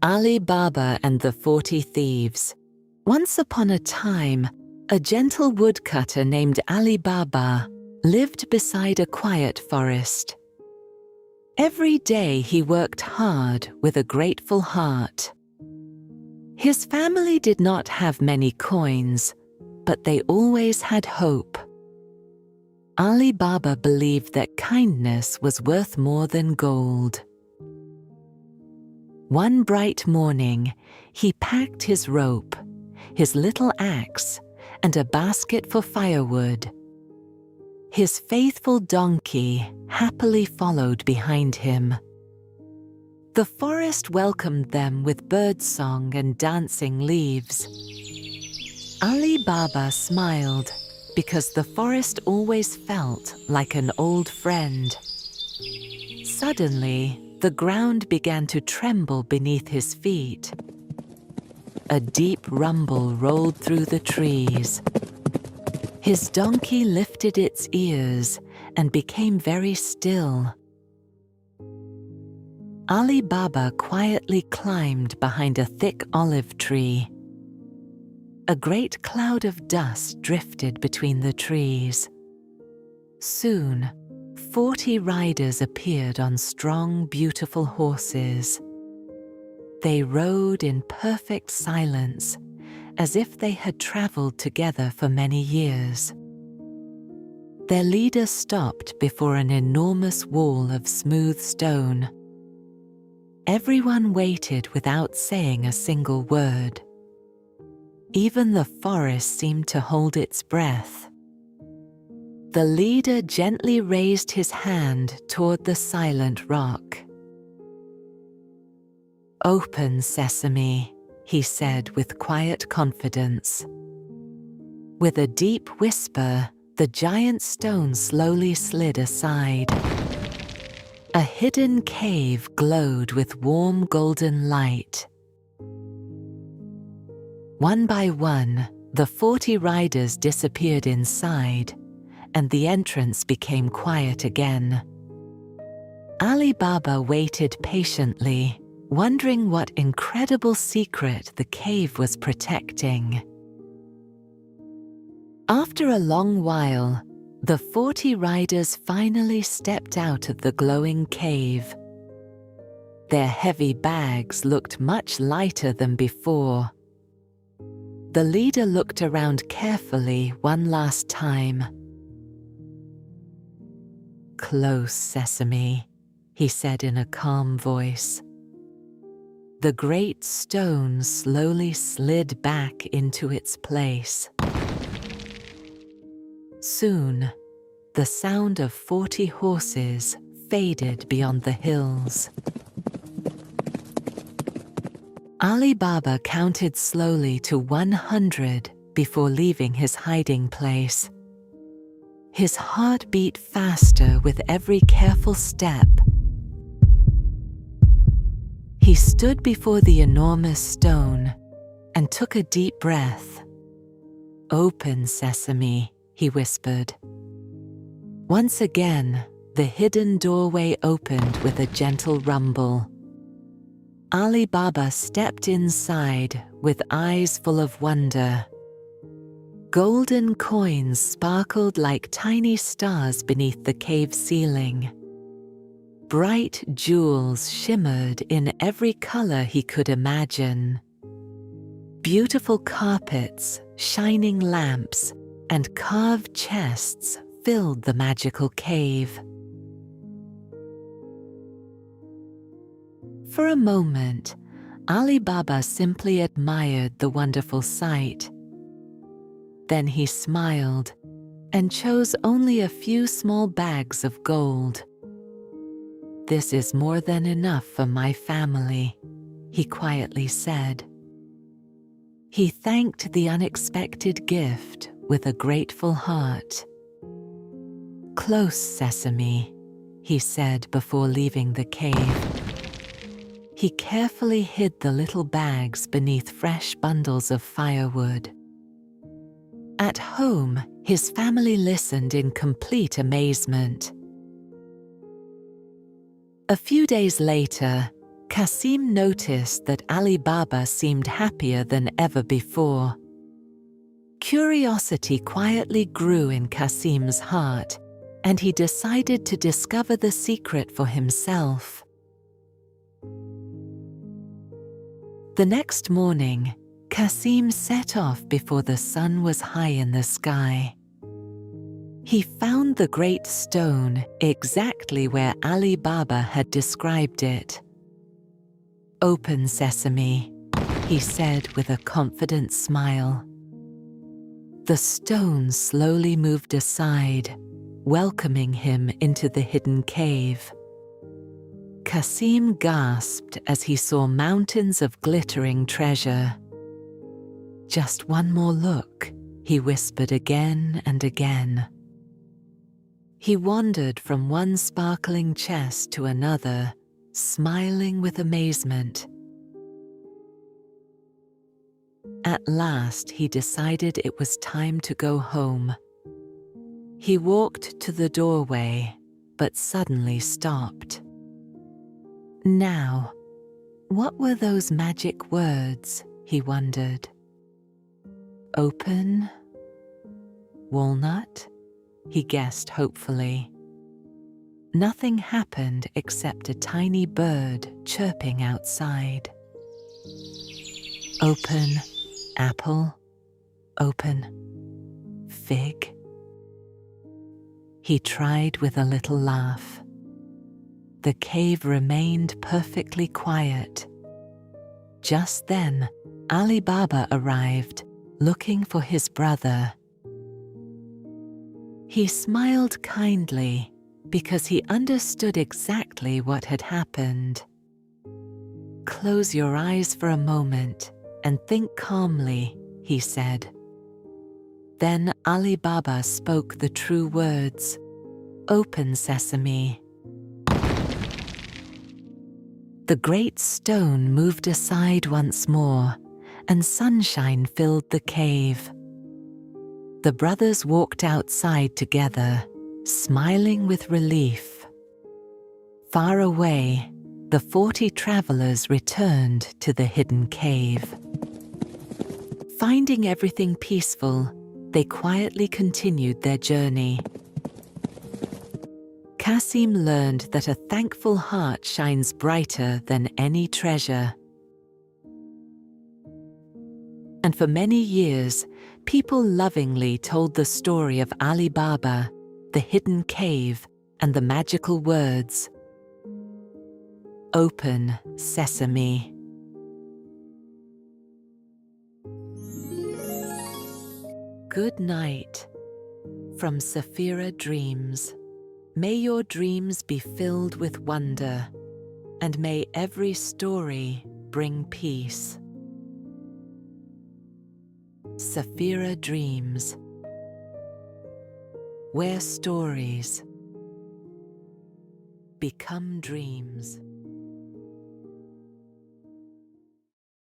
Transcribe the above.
Ali Baba and the 40 Thieves. Once upon a time, a gentle woodcutter named Ali Baba lived beside a quiet forest. Every day he worked hard with a grateful heart. His family did not have many coins, but they always had hope. Ali Baba believed that kindness was worth more than gold. One bright morning, he packed his rope, his little axe, and a basket for firewood. His faithful donkey happily followed behind him. The forest welcomed them with birdsong and dancing leaves. Ali Baba smiled because the forest always felt like an old friend. Suddenly, the ground began to tremble beneath his feet. A deep rumble rolled through the trees. His donkey lifted its ears and became very still. Ali Baba quietly climbed behind a thick olive tree. A great cloud of dust drifted between the trees. Soon, 40 riders appeared on strong, beautiful horses. They rode in perfect silence, as if they had traveled together for many years. Their leader stopped before an enormous wall of smooth stone. Everyone waited without saying a single word. Even the forest seemed to hold its breath. The leader gently raised his hand toward the silent rock. "Open, Sesame," he said with quiet confidence. With a deep whisper, the giant stone slowly slid aside. A hidden cave glowed with warm golden light. One by one, the 40 riders disappeared inside, and the entrance became quiet again. Ali Baba waited patiently, wondering what incredible secret the cave was protecting. After a long while, the 40 riders finally stepped out of the glowing cave. Their heavy bags looked much lighter than before. The leader looked around carefully one last time. "Close, Sesame," he said in a calm voice. The great stone slowly slid back into its place. Soon, the sound of 40 horses faded beyond the hills. Ali Baba counted slowly to 100 before leaving his hiding place. His heart beat faster with every careful step. He stood before the enormous stone and took a deep breath. "Open, Sesame," he whispered. Once again, the hidden doorway opened with a gentle rumble. Ali Baba stepped inside with eyes full of wonder. Golden coins sparkled like tiny stars beneath the cave ceiling. Bright jewels shimmered in every color he could imagine. Beautiful carpets, shining lamps, and carved chests filled the magical cave. For a moment, Ali Baba simply admired the wonderful sight. Then he smiled and chose only a few small bags of gold. "This is more than enough for my family," he quietly said. He thanked the unexpected gift with a grateful heart. "Close, Sesame," he said before leaving the cave. He carefully hid the little bags beneath fresh bundles of firewood. At home, his family listened in complete amazement. A few days later, Kasim noticed that Ali Baba seemed happier than ever before. Curiosity quietly grew in Kasim's heart, and he decided to discover the secret for himself. The next morning, Kasim set off before the sun was high in the sky. He found the great stone exactly where Ali Baba had described it. "Open, Sesame," he said with a confident smile. The stone slowly moved aside, welcoming him into the hidden cave. Kasim gasped as he saw mountains of glittering treasure. "Just one more look," he whispered again and again. He wandered from one sparkling chest to another, smiling with amazement. At last, he decided it was time to go home. He walked to the doorway, but suddenly stopped. Now, what were those magic words, he wondered? "Open, walnut," he guessed hopefully. Nothing happened except a tiny bird chirping outside. "Open, apple, open, fig." He tried with a little laugh. The cave remained perfectly quiet. Just then, Ali Baba arrived, looking for his brother. He smiled kindly because he understood exactly what had happened. "Close your eyes for a moment and think calmly," he said. Then Ali Baba spoke the true words, "Open, Sesame." The great stone moved aside once more, and sunshine filled the cave. The brothers walked outside together, smiling with relief. Far away, the 40 travelers returned to the hidden cave. Finding everything peaceful, they quietly continued their journey. Kasim learned that a thankful heart shines brighter than any treasure. And for many years, people lovingly told the story of Ali Baba, the hidden cave, and the magical words, "Open, Sesame." Good night from Safira Dreams. May your dreams be filled with wonder, and may every story bring peace. Safira Dreams, where stories become dreams.